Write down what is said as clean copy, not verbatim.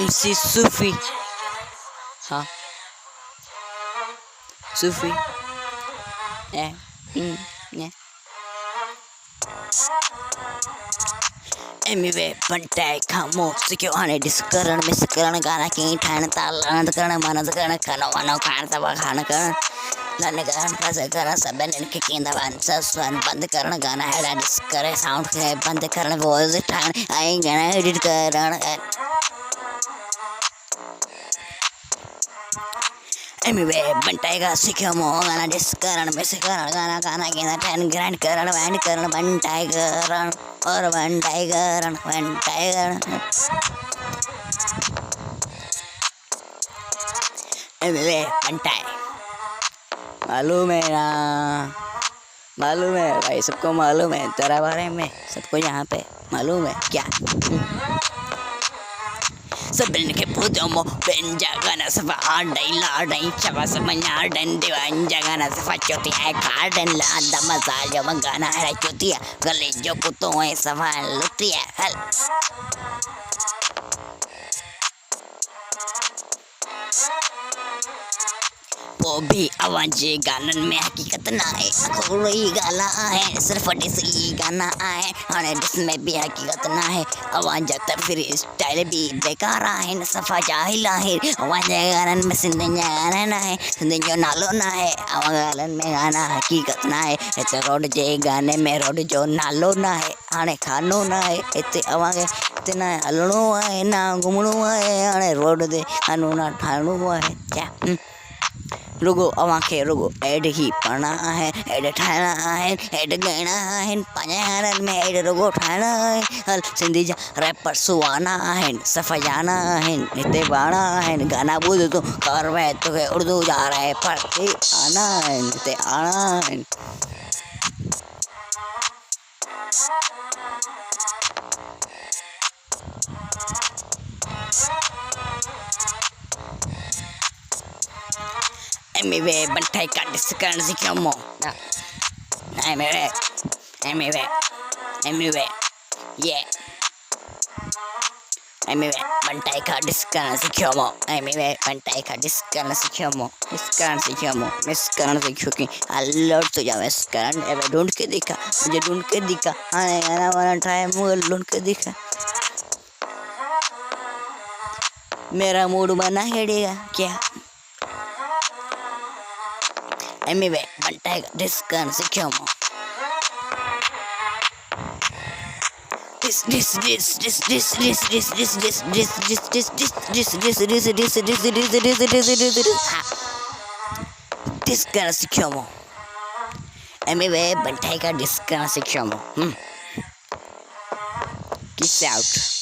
MC Sufi. Huh? Sufi. Yeah. Yeah. Emway, Bantai, Kamo, Skhyu on a discurrent, Miss Karan, Ganaki, Tanata, Landakaran, Manakaran, Kanawano, Kantava, Hanakan, Lanakaran, Pasakaran, Saban, and kicking the answers, and Bandakaran, Gana had a discouraged sound, Bandakaran was the time I ain't gonna edit Karan. Emway, Bantai, Skhyu Mooky, and discurrent, Miss Karan, Gana, 10 grand Karan, and Karan, Bantai, Karan. और one tiger Emway Bantai मालूम है ना मालूम है भाई सबको मालूम है तेरा बारे में सबको यहाँ पे मालूम है क्या Sabin ke puto mo benjaga na sa faadai ladai chava sa manyadan divanjaga na sa fachoti hai garden lada masaja magana hai chotia galejo puto hai sa lutia hal वो भी आवाज़ें गानन में हकीकत ना है कोई गाना है सिर्फ डिसी गाना है और जिसमें भी हकीकत ना है आवाज़ तो फिर स्टाइल भी बेकार है न सफा जाहिला है आवाज़ें गानन में सिंधी गाना है सिंधी जो नालो ना है आवाज़ गानन में गाना हकीकत ना है इतने रोड जे गाने में रोड जो नालो ना है आने खानो ना है इतने आवाज़ इतना हलनो है ना घूमनो है आने रोड दे खानो ना ठानो है क्या रुगो अवांखे रुगो एड ही पढ़ना है एड ठाना है एड गाना है पंजारन में एड रुगो ठाना है हल सिंधी जा रैपर सुवाना है सफायाना है निते बाना है गाना बोल तो कर में तो है उर्दू जा रहा है पढ़ के आना है निते आना है Emway, Bantai ka discount Skhyu Mooky. Emway, yeah. Emway, Bantai ka discount Skhyu Mooky. Emway, Bantai ka discount Skhyu Mooky. Discount Skhyu की अलर्ट तो जावे discount एवे ढूंढ के दिखा मुझे ढूंढ के दिखा हाँ गाना वाला टाइम मुझे ढूंढ के दिखा मेरा मूड बना हेडेगा क्या Emway, Bantai, discount Skhyu Mooky. Discount Skhyu Mooky. Emway, Bantai, discount Skhyu Mooky. Peace out.